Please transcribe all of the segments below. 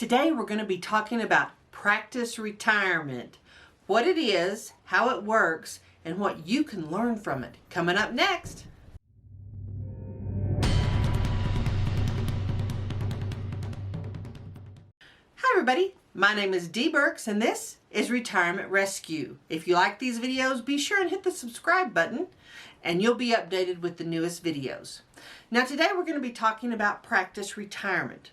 Today we're going to be talking about practice retirement, what it is, how it works, and what you can learn from it. Coming up next. Hi everybody, my name is Burks and this is Retirement Rescue. If you like these videos, be sure and hit the subscribe button and you'll be updated with the newest videos. Now today we're going to be talking about practice retirement.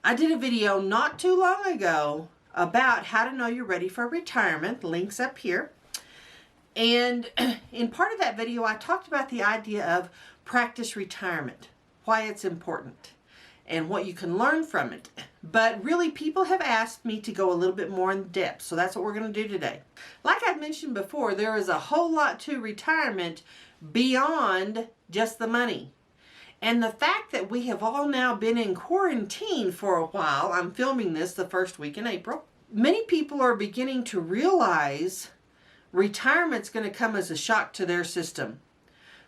I did a video not too long ago about how to know you're ready for retirement. Links up here. And in part of that video, I talked about the idea of practice retirement, why it's important, and what you can learn from it. But really, people have asked me to go a little bit more in depth, so that's what we're going to do today. Like I've mentioned before, there is a whole lot to retirement beyond just the money. And the fact that we have all now been in quarantine for a while, I'm filming this the first week in April, many people are beginning to realize retirement's going to come as a shock to their system.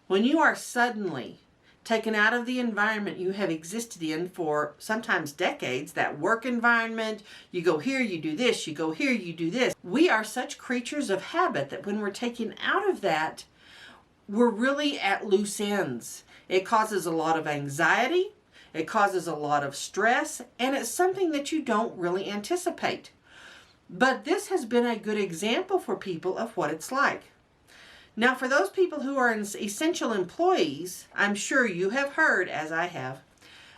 When you are suddenly taken out of the environment you have existed in for sometimes decades, that work environment, you go here, you do this, you go here, you do this. We are such creatures of habit that when we're taken out of that, we're really at loose ends. It causes a lot of anxiety, it causes a lot of stress, and it's something that you don't really anticipate. But this has been a good example for people of what it's like. Now, for those people who are essential employees, I'm sure you have heard, as I have,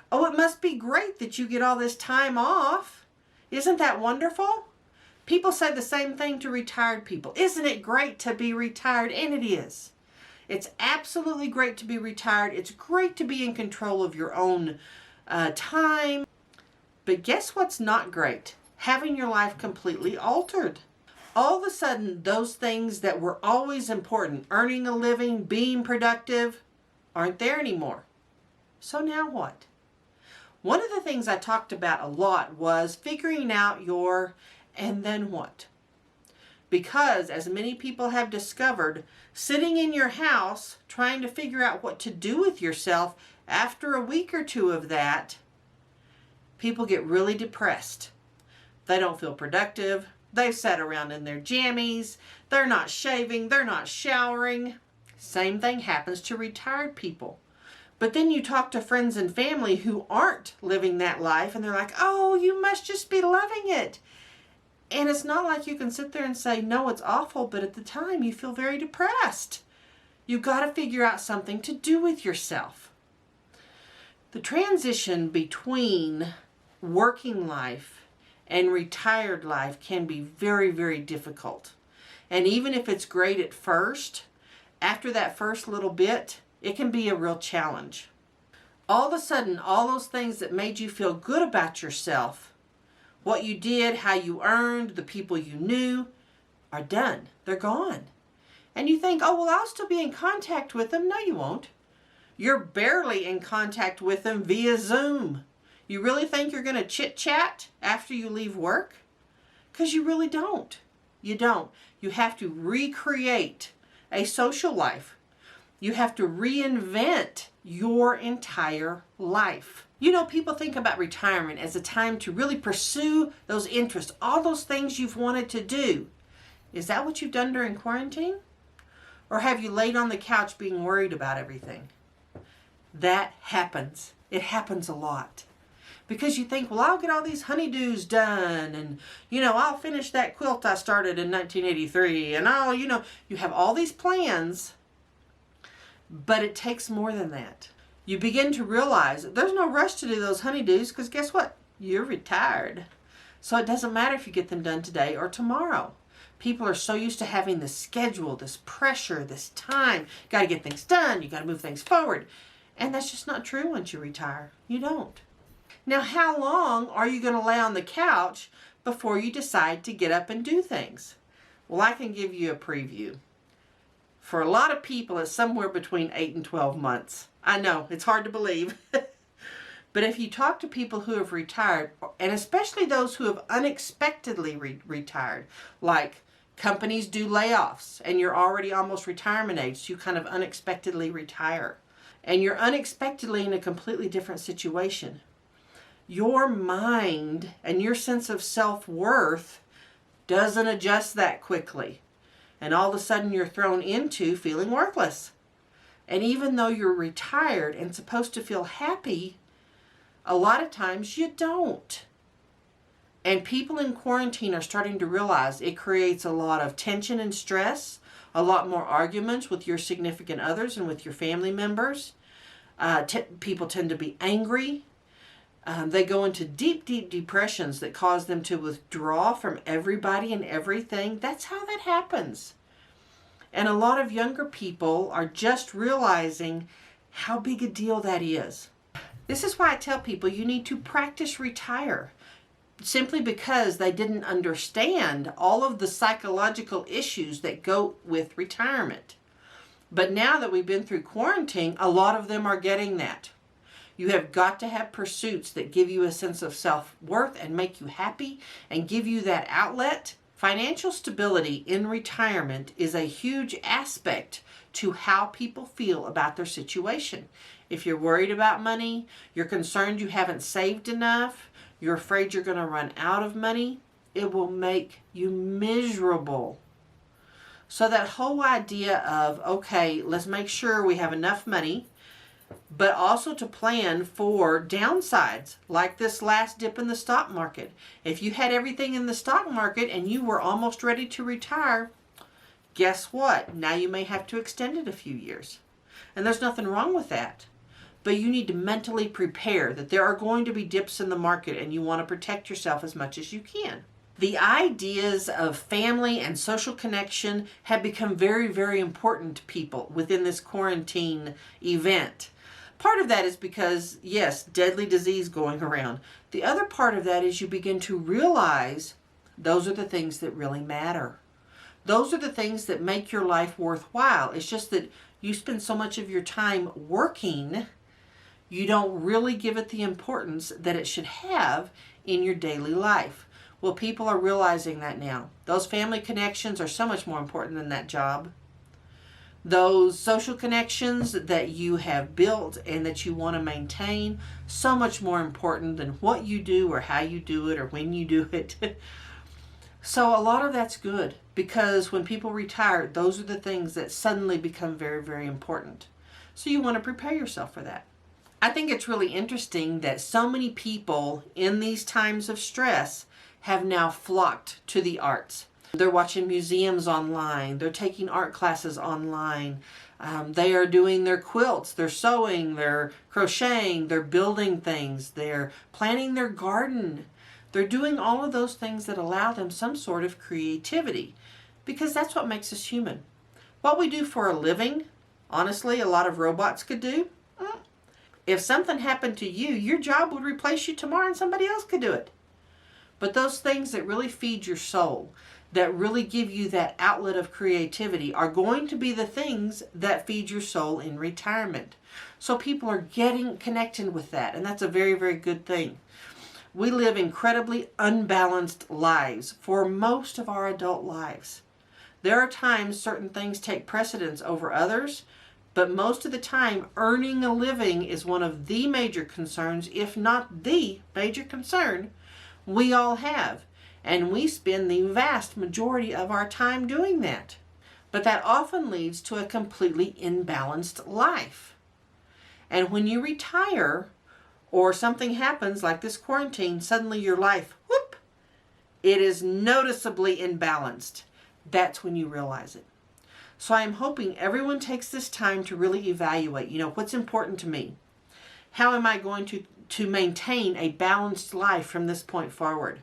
oh, it must be great that you get all this time off. Isn't that wonderful? People say the same thing to retired people. Isn't it great to be retired? And it is. It's absolutely great to be retired. It's great to be in control of your own time. But guess what's not great? Having your life completely altered. All of a sudden, those things that were always important, earning a living, being productive, aren't there anymore. So now what? One of the things I talked about a lot was figuring out your and then what? Because as many people have discovered, sitting in your house trying to figure out what to do with yourself after a week or two of that, people get really depressed. They don't feel productive. They've sat around in their jammies. They're not shaving. They're not showering. Same thing happens to retired people. But then you talk to friends and family who aren't living that life and they're like, oh, you must just be loving it. And it's not like you can sit there and say, no, it's awful, but at the time you feel very depressed. You've got to figure out something to do with yourself. The transition between working life and retired life can be very, very difficult. And even if it's great at first, after that first little bit, it can be a real challenge. All of a sudden, all those things that made you feel good about yourself, what you did, how you earned, the people you knew, are done. They're gone. And you think, oh, well, I'll still be in contact with them. No, you won't. You're barely in contact with them via Zoom. You really think you're going to chit-chat after you leave work? Because you really don't. You don't. You have to recreate a social life. You have to reinvent your entire life. You know, people think about retirement as a time to really pursue those interests, all those things you've wanted to do. Is that what you've done during quarantine? Or have you laid on the couch being worried about everything? That happens. It happens a lot. Because you think, well, I'll get all these honeydews done, and, I'll finish that quilt I started in 1983, and you have all these plans, but it takes more than that. You begin to realize that there's no rush to do those honeydews because guess what? You're retired. So it doesn't matter if you get them done today or tomorrow. People are so used to having this schedule, this pressure, this time. Got to get things done. You got to move things forward. And that's just not true once you retire. You don't. Now, how long are you going to lay on the couch before you decide to get up and do things? Well, I can give you a preview. For a lot of people, it's somewhere between 8 and 12 months. I know, it's hard to believe. But if you talk to people who have retired, and especially those who have unexpectedly retired, like companies do layoffs, and you're already almost retirement age, so you kind of unexpectedly retire. And you're unexpectedly in a completely different situation. your mind and your sense of self-worth doesn't adjust that quickly. And all of a sudden you're thrown into feeling worthless. And even though you're retired and supposed to feel happy, a lot of times you don't. And people in quarantine are starting to realize it creates a lot of tension and stress, a lot more arguments with your significant others and with your family members. People tend to be angry. They go into deep, deep depressions that cause them to withdraw from everybody and everything. That's how that happens. And a lot of younger people are just realizing how big a deal that is. This is why I tell people you need to practice retire, simply because they didn't understand all of the psychological issues that go with retirement. But now that we've been through quarantine, a lot of them are getting that. You have got to have pursuits that give you a sense of self-worth and make you happy and give you that outlet. Financial stability in retirement is a huge aspect to how people feel about their situation. If you're worried about money, you're concerned you haven't saved enough, you're afraid you're going to run out of money, it will make you miserable. So that whole idea of, okay, let's make sure we have enough money, but also to plan for downsides, like this last dip in the stock market. If you had everything in the stock market and you were almost ready to retire, guess what? Now you may have to extend it a few years. And there's nothing wrong with that. But you need to mentally prepare that there are going to be dips in the market and you want to protect yourself as much as you can. The ideas of family and social connection have become very, very important to people within this quarantine event. Part of that is because, yes, deadly disease going around. The other part of that is you begin to realize those are the things that really matter. Those are the things that make your life worthwhile. It's just that you spend so much of your time working, you don't really give it the importance that it should have in your daily life. Well, people are realizing that now. Those family connections are so much more important than that job. Those social connections that you have built and that you want to maintain, so much more important than what you do or how you do it or when you do it. So a lot of that's good, because when people retire, those are the things that suddenly become very, very important. So you want to prepare yourself for that. I think it's really interesting that so many people in these times of stress have now flocked to the arts. They're watching museums online. They're taking art classes online. They are doing their quilts. They're sewing. They're crocheting. They're building things. They're planting their garden. They're doing all of those things that allow them some sort of creativity, because that's what makes us human. What we do for a living, honestly, a lot of robots could do. If something happened to you, your job would replace you tomorrow and somebody else could do it. But those things that really feed your soul, that really give you that outlet of creativity, are going to be the things that feed your soul in retirement. So people are getting connected with that, and that's a very, very good thing. We live incredibly unbalanced lives for most of our adult lives. There are times certain things take precedence over others, but most of the time earning a living is one of the major concerns, if not the major concern we all have. And we spend the vast majority of our time doing that. But that often leads to a completely imbalanced life. And when you retire, or something happens like this quarantine, suddenly your life, whoop, it is noticeably imbalanced. That's when you realize it. So I'm hoping everyone takes this time to really evaluate, what's important to me? How am I going to maintain a balanced life from this point forward?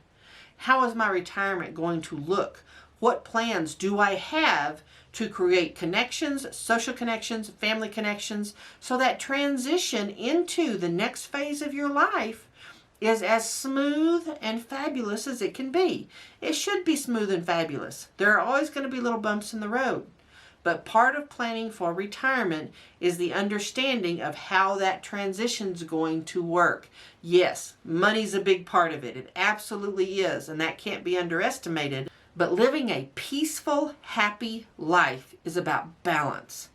How is my retirement going to look? What plans do I have to create connections, social connections, family connections, so that transition into the next phase of your life is as smooth and fabulous as it can be? It should be smooth and fabulous. There are always going to be little bumps in the road. But part of planning for retirement is the understanding of how that transition is going to work. Yes, money's a big part of it. It absolutely is, and that can't be underestimated. But living a peaceful, happy life is about balance.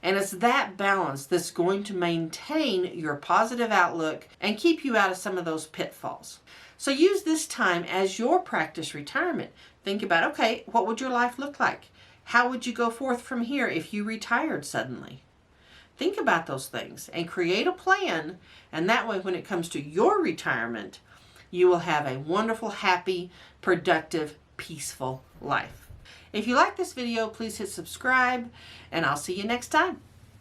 And it's that balance that's going to maintain your positive outlook and keep you out of some of those pitfalls. So use this time as your practice retirement. Think about, okay, what would your life look like? How would you go forth from here if you retired suddenly? Think about those things and create a plan. And that way, when it comes to your retirement, you will have a wonderful, happy, productive, peaceful life. If you like this video, please hit subscribe, and I'll see you next time.